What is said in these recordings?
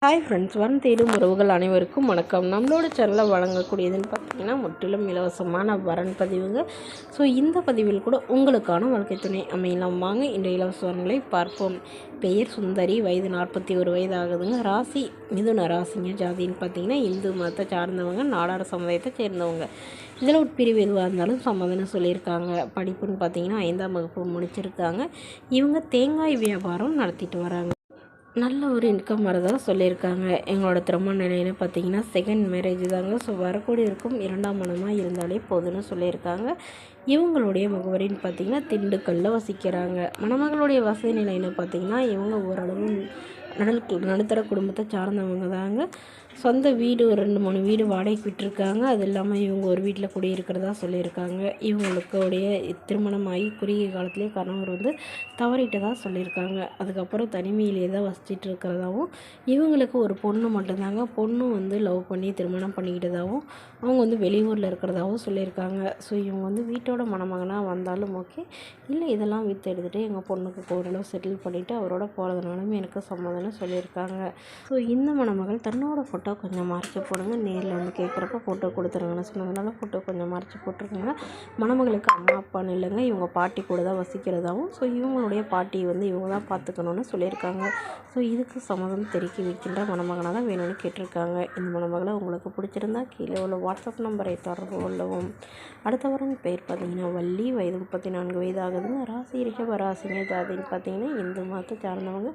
Hi friends, வரம் தேடும் உறவுகள் அனைவருக்கும் வணக்கம். நம்மளோட சேனலில் வழங்கக்கூடியதுன்னு பார்த்தீங்கன்னா முற்றிலும் இலவசமான வரன் பதிவுங்க. ஸோ இந்த பதிவில் கூட உங்களுக்கான வாழ்க்கை துணை அமையலாம். வாங்க இன்றைய இலவச வரன்களை பார்ப்போம். பெயர் சுந்தரி, வயது 41 வயது ஆகுதுங்க. ராசி மிதுன ராசிங்க. ஜாதின்னு பார்த்தீங்கன்னா இந்து மதத்தை சார்ந்தவங்க, நாடார் சமுதாயத்தை சேர்ந்தவங்க. இதில் உட்பிரிவு எதுவாக இருந்தாலும் சம்மதம்னு சொல்லியிருக்காங்க. படிப்புன்னு பார்த்தீங்கன்னா 5ஆம் வகுப்பு முடிச்சிருக்காங்க. இவங்க தேங்காய் வியாபாரம் நடத்திட்டு வராங்க. நல்ல ஒரு இன்கம் வரதாக சொல்லியிருக்காங்க. எங்களோட திருமண நிலைன்னு பார்த்தீங்கன்னா செகண்ட் மேரேஜ் தாங்க. ஸோ வரக்கூடியவருக்கும் 2ஆம் மனமாக இருந்தாலே போதும்னு சொல்லியிருக்காங்க. இவங்களுடைய முகவரின்னு பார்த்தீங்கன்னா திண்டுக்கல்லில் வசிக்கிறாங்க. மணமகளுடைய வசதி நிலைன்னு பார்த்தீங்கன்னா இவங்க ஓரளவு நடுத்தர குடும்பத்தை சார்ந்தவங்க தாங்க. சொந்த வீடு ஒரு 2-3 வீடு வாடகைக்கு விட்டுருக்காங்க. அது இல்லாமல் இவங்க ஒரு வீட்டில் குடியிருக்கிறதா சொல்லியிருக்காங்க. இவங்களுடைய திருமணமாகி குறுகிய காலத்துலேயே கணவர் தவறிட்டதாக சொல்லியிருக்காங்க. அதுக்கப்புறம் தனிமையிலேயே தான் வசிச்சிட்டு இருக்கிறதாவும், இவங்களுக்கு ஒரு பொண்ணு மட்டும்தாங்க. பொண்ணு லவ் பண்ணி திருமணம் பண்ணிக்கிட்டதாகவும், அவங்க வெளியூரில் இருக்கிறதாகவும் சொல்லியிருக்காங்க. ஸோ இவங்க வீட்டோட மணமகனாக வந்தாலும் ஓகே, இல்லை இதெல்லாம் விற்று எடுத்துகிட்டு எங்கள் பொண்ணுக்கு ஓரளவு செட்டில் பண்ணிவிட்டு அவரோட போகிறதுனாலும் எனக்கு சம்மதம்னு சொல்லியிருக்காங்க. ஸோ இந்த மணமகள் தன்னோட ஃபோட்டோ கொஞ்சம் மறைச்சி போடுங்க, நேரில் கேட்குறப்ப ஃபோட்டோ கொடுத்துருங்கன்னு சொன்னதுனால ஃபோட்டோ கொஞ்சம் மறைச்சி போட்டிருக்காங்க. மணமகளுக்கு அம்மா அப்பான்னு இல்லைங்க, இவங்க பாட்டி கூட தான் வசிக்கிறதாகவும், ஸோ இவங்களுடைய பாட்டி இவங்க தான் பார்த்துக்கணுன்னு சொல்லியிருக்காங்க. ஸோ இதுக்கு சம்மதம் தெரிவிக்க வைக்கின்ற மணமகனாக தான் வேணும்னு கேட்டிருக்காங்க. இந்த மணமகளை உங்களுக்கு பிடிச்சிருந்தா கீழே உள்ள வாட்ஸ்அப் நம்பரை தொடர்பு கொள்ளவும். அடுத்த வாரம் பேர் பார்த்தீங்கன்னா வள்ளி, வயது 34 வயது ஆகுதுங்க. ராசி ரிஷப ராசிங்க. ஜாதின்னு பார்த்தீங்கன்னா இந்து மதத்தை சார்ந்தவங்க,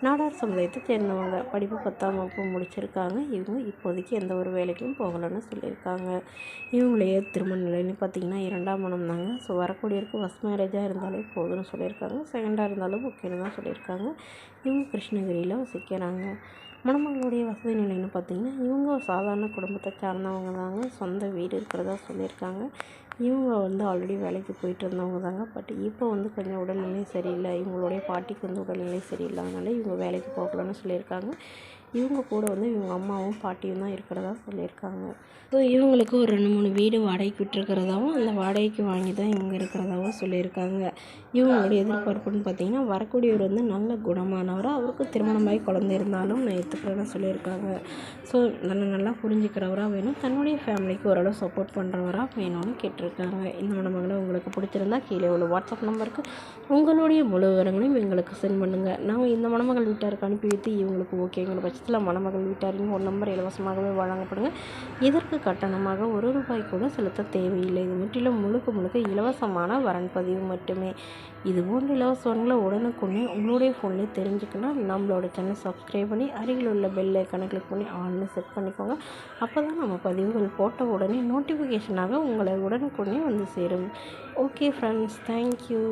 நாடார் சமுதாயத்தை சேர்ந்தவங்க. படிப்பு 10ஆம் வகுப்பு முடிச்சிருக்காங்க. இவங்க இப்போதைக்கு எந்த ஒரு வேலைக்கும் போகலன்னு சொல்லியிருக்காங்க. இவங்களுடைய திருமண நிலைன்னு பார்த்தீங்கன்னா 2ஆம் மனம் தாங்க. ஸோ வரக்கூடியவருக்கு ஃபஸ்ட் மேரேஜாக இருந்தாலே போதும்னு சொல்லியிருக்காங்க. செகண்டாக இருந்தாலும் ஓகேன்னு தான் சொல்லியிருக்காங்க. இவங்க கிருஷ்ணகிரியில் வசிக்கிறாங்க. மணமகளுடைய வசதி நிலைன்னு பார்த்தீங்கன்னா இவங்க சாதாரண குடும்பத்தை சார்ந்தவங்க தாங்க. சொந்த வீடு இருக்கிறதா சொல்லியிருக்காங்க. இவங்க ஆல்ரெடி வேலைக்கு போயிட்டு இருந்தவங்க தாங்க. பட் இப்போ கொஞ்சம் உடல்நிலை சரியில்லை. இவங்களுடைய பாட்டிக்கு உடல்நிலை சரியில்லாதனால இவங்க வேலைக்கு போகலன்னு சொல்லியிருக்காங்க. இவங்க கூட இவங்க அம்மாவும் பாட்டியும் தான் இருக்கிறதா சொல்லியிருக்காங்க. ஸோ இவங்களுக்கு ஒரு 2-3 வீடு வாடகைக்கு விட்டுருக்கிறதாவும், அந்த வாடகைக்கு வாங்கி தான் இவங்க இருக்கிறதாவும் சொல்லியிருக்காங்க. இவங்களுடைய எதிர்பார்ப்புன்னு பார்த்தீங்கன்னா வரக்கூடியவர் நல்ல குணமானவராக, அவருக்கு திருமணமாகி குழந்தை இருந்தாலும் நான் ஏற்றுக்கிறேன்னு சொல்லியிருக்காங்க. ஸோ நல்லா புரிஞ்சுக்கிறவராக வேணும், தன்னுடைய ஃபேமிலிக்கு ஓரளவு சப்போர்ட் பண்ணுறவராக வேணும்னு கேட்டிருக்காங்க. இந்த மணமகளை உங்களுக்கு பிடிச்சிருந்தா கீழே உள்ள வாட்ஸ்அப் நம்பருக்கு உங்களுடைய முழு விவரங்களையும் எங்களுக்கு சென்ட் பண்ணுங்கள். நாங்கள் இந்த மணமகள் வீட்டாருக்கு அனுப்பி வைத்து இவங்களுக்கு ஓகேங்கிற பட்சத்தில் மணமகள் வீட்டாரின் ஒரு நம்பர் இலவசமாகவே வழங்கப்படுங்க. இதற்கு கட்டணமாக ₹1 கூட செலுத்த தேவையில்லை. இது முற்றிலும் முழுக்க இலவசமான வரன் பதிவு மட்டுமே. இது போன்ற இலவசங்களை உடனுக்குடனே உங்களுடைய ஃபோன்லேயே தெரிஞ்சுக்கலாம். நம்மளோட சேனல் சப்ஸ்கிரைப் பண்ணி அருகில் உள்ள பெல் ஐக்கானை கிளிக் பண்ணி ஆன்லைன் செட் பண்ணிக்கோங்க. அப்போ தான் நம்ம பதிவுகள் போட்ட உடனே நோட்டிஃபிகேஷனாக உங்களை உடனுக்குடனே சேரும். Okay friends, thank you.